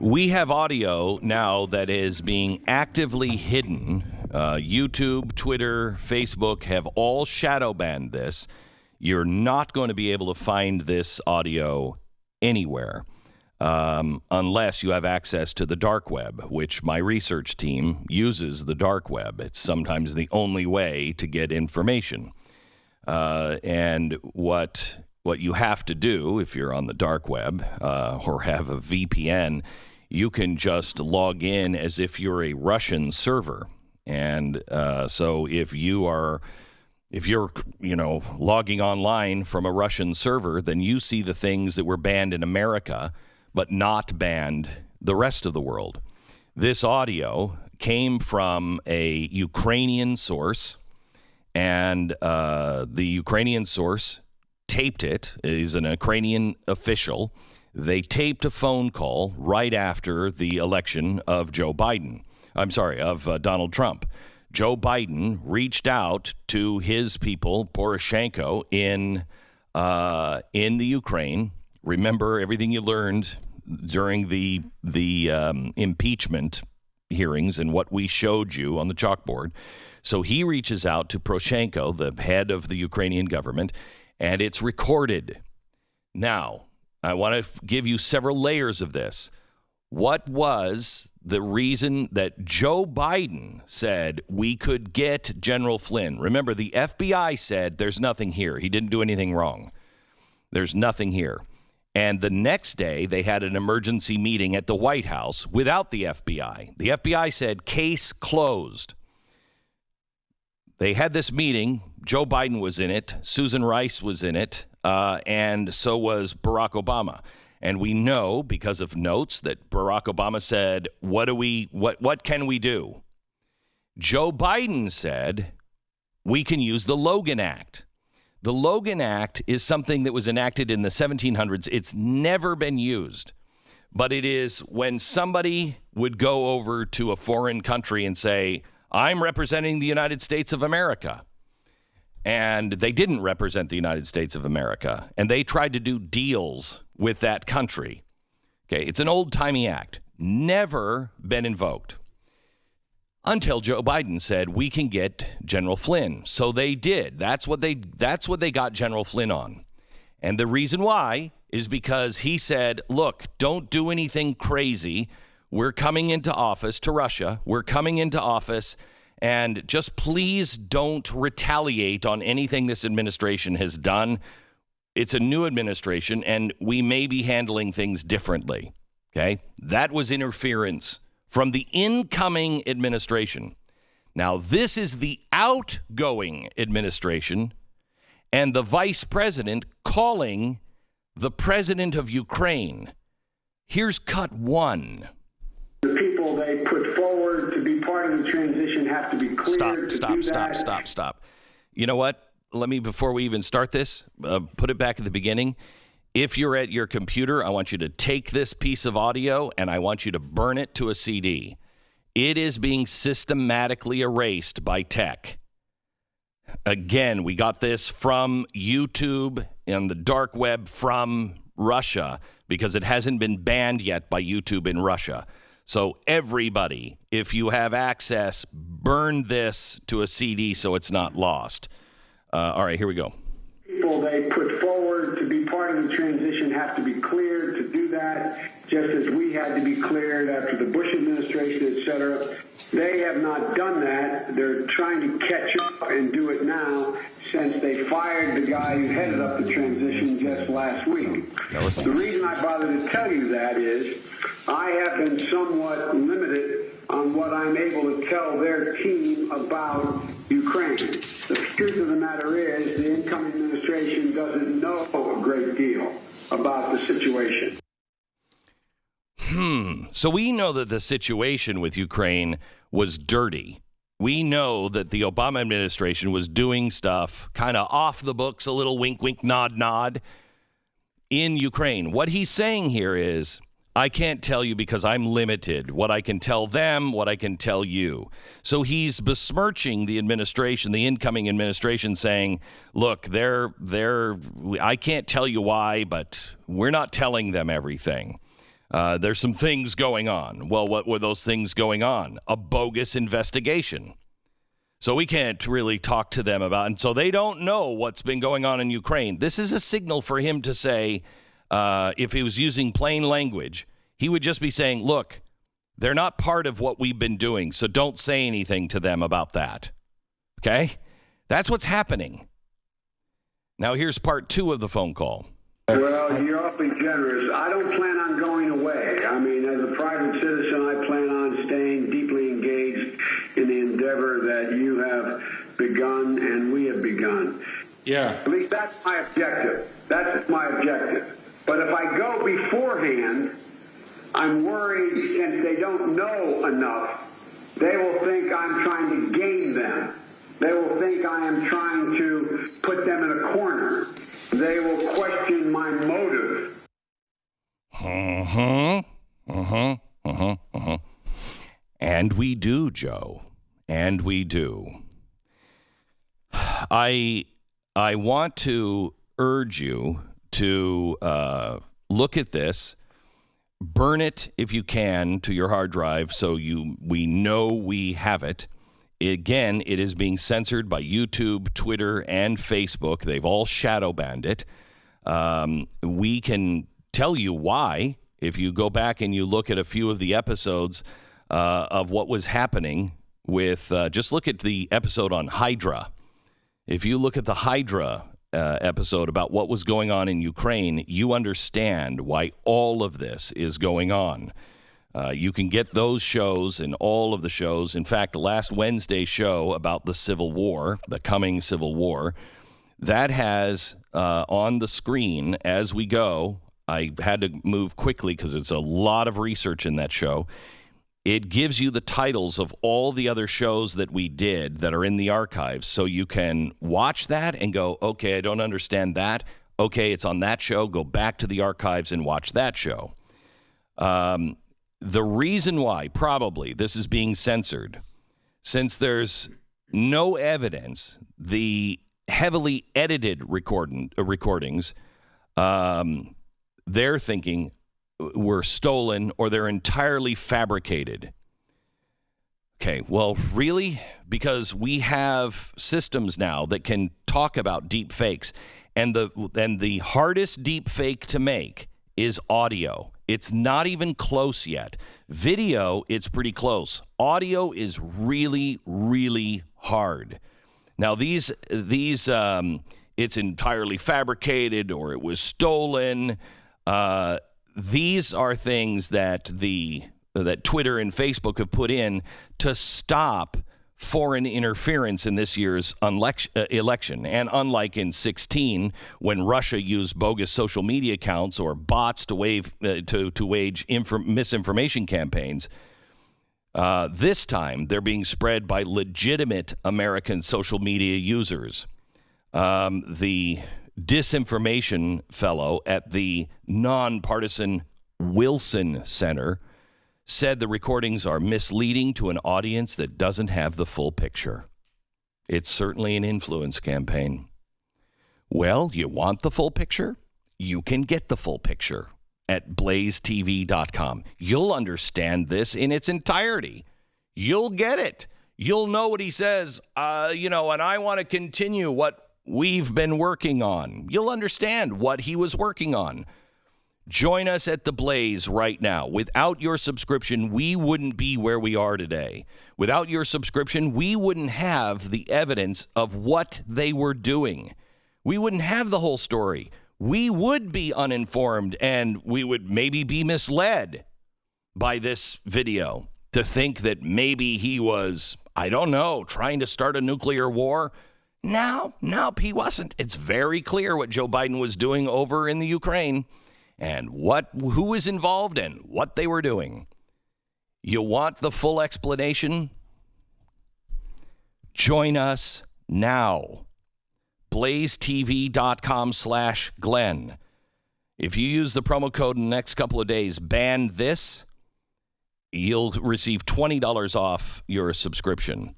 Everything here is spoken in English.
We have audio now that is being actively hidden. YouTube, Twitter, Facebook have all shadow banned this. You're not going to be able to find this audio anywhere unless you have access to the dark web, which my research team uses the dark web. It's sometimes the only way to get information. And what you have to do if you're on the dark web or have a VPN, you can just log in as if you're a Russian server. And so if you're logging online from a Russian server, then you see the things that were banned in America, but not banned the rest of the world. This audio came from a Ukrainian source, and the Ukrainian source taped it. Is an Ukrainian official. They taped a phone call right after the election of Donald Trump. Joe Biden reached out to his people, Poroshenko, in the Ukraine. Remember everything you learned during the impeachment hearings and what we showed you on the chalkboard. So he reaches out to Poroshenko, the head of the Ukrainian government, and it's recorded. Now, I want to give you several layers of this. What was the reason that Joe Biden said we could get General Flynn? Remember, the FBI said there's nothing here. He didn't do anything wrong. There's nothing here. And the next day, they had an emergency meeting at the White House without the FBI. The FBI said case closed. They had this meeting. Joe Biden was in it. Susan Rice was in it. And so was Barack Obama. And we know because of notes that Barack Obama said, what can we do? Joe Biden said, we can use the Logan Act. The Logan Act is something that was enacted in the 1700s. It's never been used. But it is when somebody would go over to a foreign country and say, I'm representing the United States of America. And they didn't represent the United States of America. And they tried to do deals with that country. Okay, it's an old-timey act. Never been invoked. Until Joe Biden said, we can get General Flynn. So they did. That's what they got General Flynn on. And the reason why is because he said, look, don't do anything crazy. We're coming into office to Russia. We're coming into office. And just please don't retaliate on anything this administration has done. It's a new administration, and we may be handling things differently. Okay? That was interference from the incoming administration. Now, this is the outgoing administration and the vice president calling the president of Ukraine. Here's cut one. The people they put forward to be part of the transition have to be cleared. Stop. You know what? Let me, before we even start this, put it back at the beginning. If you're at your computer, I want you to take this piece of audio and I want you to burn it to a CD. It is being systematically erased by tech. Again, we got this from YouTube and the dark web from Russia because it hasn't been banned yet by YouTube in Russia. So everybody, if you have access, burn this to a CD so it's not lost. All right, here we go. People they put forward to be part of the transition have to be cleared to do that, just as we had to be cleared after the Bush administration, et cetera. They have not done that. They're trying to catch up and do it now since they fired the guy who headed up the transition just last week. The reason I bother to tell you that is I have been somewhat limited on what I'm able to tell their team about Ukraine. The truth of the matter is the incoming administration doesn't know a great deal about the situation. So we know that the situation with Ukraine was dirty. We know that the Obama administration was doing stuff kind of off the books, a little wink, wink, nod, nod in Ukraine. What he's saying here is, I can't tell you because I'm limited. What I can tell them, what I can tell you. So he's besmirching the administration, the incoming administration, saying, look, I can't tell you why, but we're not telling them everything. There's some things going on. Well, what were those things going on? A bogus investigation. So we can't really talk to them about, and so they don't know what's been going on in Ukraine. This is a signal for him to say, if he was using plain language, he would just be saying, look, they're not part of what we've been doing, so don't say anything to them about that. Okay? That's what's happening. Now here's part 2 of the phone call. Well, you're awfully generous. I don't plan on going away. I mean, as a private citizen, I plan on staying deeply engaged in the endeavor that you have begun and we have begun. Yeah. At least that's my objective. That's my objective. But if I go beforehand, I'm worried since they don't know enough, they will think I'm trying to game them. They will think I am trying to put them in a corner. They will question my motive. And we do, Joe. And we do. I want to urge you to look at this, burn it if you can to your hard drive so we know we have it. Again, it is being censored by YouTube, Twitter, and Facebook. They've all shadow banned it. We can tell you why if you go back and you look at a few of the episodes of what was happening with, just look at the episode on Hydra. If you look at the Hydra episode about what was going on in Ukraine, you understand why all of this is going on. You can get those shows and all of the shows. In fact, last Wednesday's show about the Civil War, the coming Civil War, that has on the screen as we go. I had to move quickly because it's a lot of research in that show. It gives you the titles of all the other shows that we did that are in the archives. So you can watch that and go, okay, I don't understand that. Okay, it's on that show. Go back to the archives and watch that show. The reason why probably this is being censored, since there's no evidence, the heavily edited recordings, they're thinking were stolen or they're entirely fabricated. Okay, well, really? Because we have systems now that can talk about deep fakes, and the hardest deep fake to make is audio. It's not even close yet. Video, it's pretty close. Audio is really, really hard. Now, these it's entirely fabricated or it was stolen. These are things that that Twitter and Facebook have put in to stop foreign interference in this year's election. And unlike in 2016, when Russia used bogus social media accounts or bots to wage misinformation campaigns, this time they're being spread by legitimate American social media users. The disinformation fellow at the nonpartisan Wilson Center said the recordings are misleading to an audience that doesn't have the full picture. It's certainly an influence campaign. Well, you want the full picture? You can get the full picture at blazetv.com. You'll understand this in its entirety. You'll get it. You'll know what he says, and I want to continue what we've been working on. You'll understand what he was working on. Join us at The Blaze right now. Without your subscription, we wouldn't be where we are today. Without your subscription, we wouldn't have the evidence of what they were doing. We wouldn't have the whole story. We would be uninformed, and we would maybe be misled by this video to think that maybe he was, I don't know, trying to start a nuclear war. No, he wasn't. It's very clear what Joe Biden was doing over in the Ukraine and who was involved and what they were doing. You want the full explanation? Join us now. blazetv.com/Glenn. If you use the promo code in the next couple of days, ban this, you'll receive $20 off your subscription.